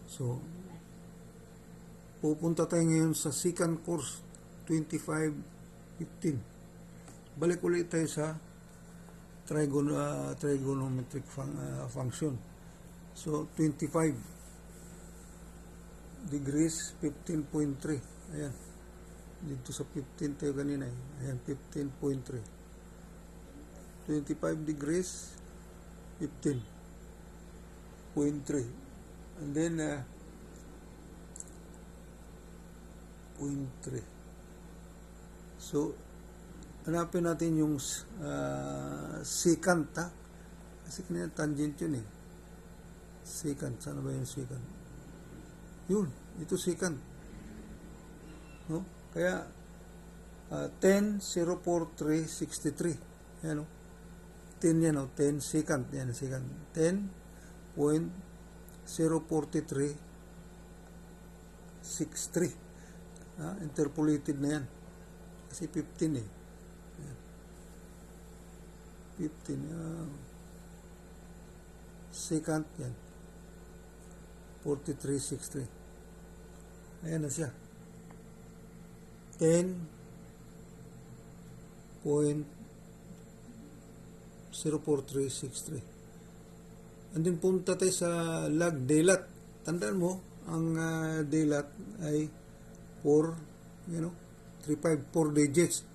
So, pupunta tayo ngayon sa secant course 2515. Balik ulit tayo sa trigonometric function. So, 25 degrees 15.3. Ayan. Dito sa 15 tayo kanina. Ayan, 15.3. 25 degrees 15.3. And then, 0.3. So, hanapin natin yung secant, ha? Kasi kanina tangent yun eh. Secant. Sana ba yung secant? Yun. Ito secant. No? Kaya, 10, 0, 4, 3, 63. Yan o. 10 yan o. 10 secant. Yan, secant. 10.043 63. Interpolated na yan. Kasi 15 eh. 15. Secant yan. 43.63. Ayan na siya. 10.04363. And then punta tayo sa log daylat. Tandaan mo, ang daylat ay 4, 3, 5, 4 digits.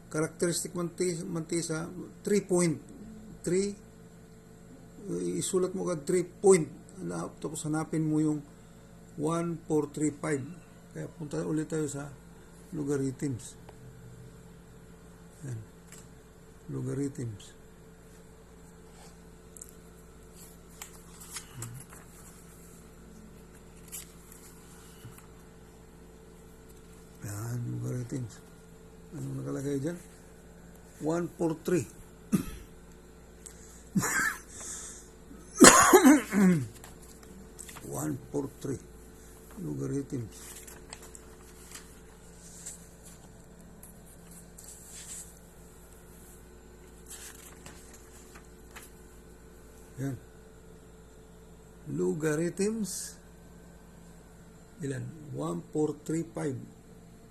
Characteristic mantisa, 3 point. 3, isulat mo ka 3 point. Tapos hanapin mo yung 1, 4, 3, 5. Kaya punta ulit tayo sa logarithms. Yan. Logarithms. Yan, logarithms. Ano nakalagay dyan? 1, 4, 3. 1, 4, 3. Logarithms. Yan. Logarithms. Ilan? 1, 4, 3, 5.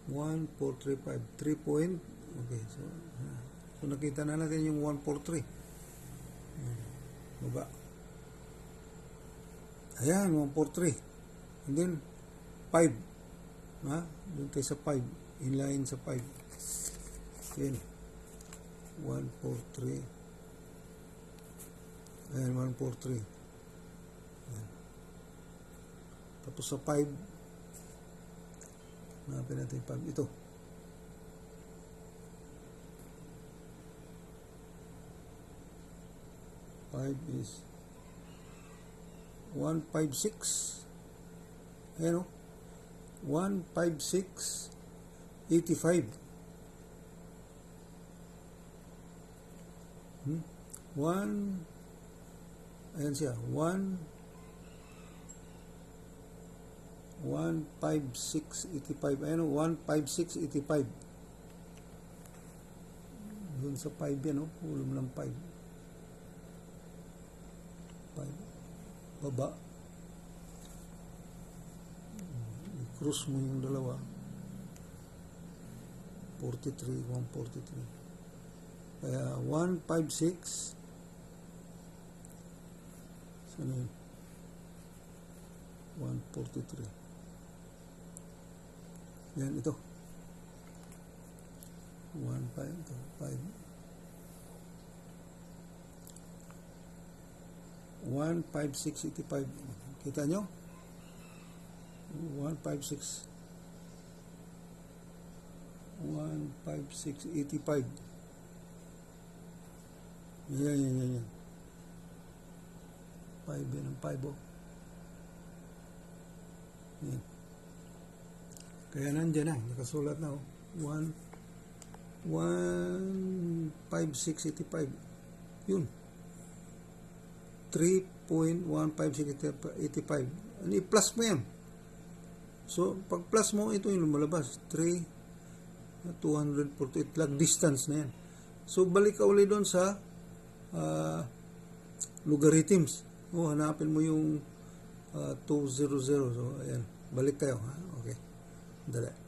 1, 4, 3, 5. 3 point. Okay. So nakita na natin yung 1, 4, 3. Baba. Ayan, 1, 4, 3. And then, 5. Doon tayo sa 5. Inline sa 5. Ayan. 1, 4, 3. Ayan, 1, 4, 3. Ayan. Tapos sa 5, hanapin natin yung 5. Ito. Five is 156. Ayan o. 156 85. 1. Ayan siya. 15685. Ayan o. 15685. Doon sa 5 yan o. Ulong lang 5. 5. Baba. I-cross mo yung dalawa. 43, 143. Kaya 156. Saan yun? 143. Yan, ito. 1, 5, ito. 5. 15685. Kita nyo? 156 15685. Yan. 5 yan ang 5 oh. Yan. Kaya nandyan na. Nakasulat na oh. 15685. Yun. 3.15685. Ano, i-plus mo yan. So, pag plus mo, ito yung lumalabas. 248 lang distance na yan. So, balik ka ulit doon sa logarithms. Hanapin mo yung 200. So, ayan. Balik tayo, ha? Okay. Dali.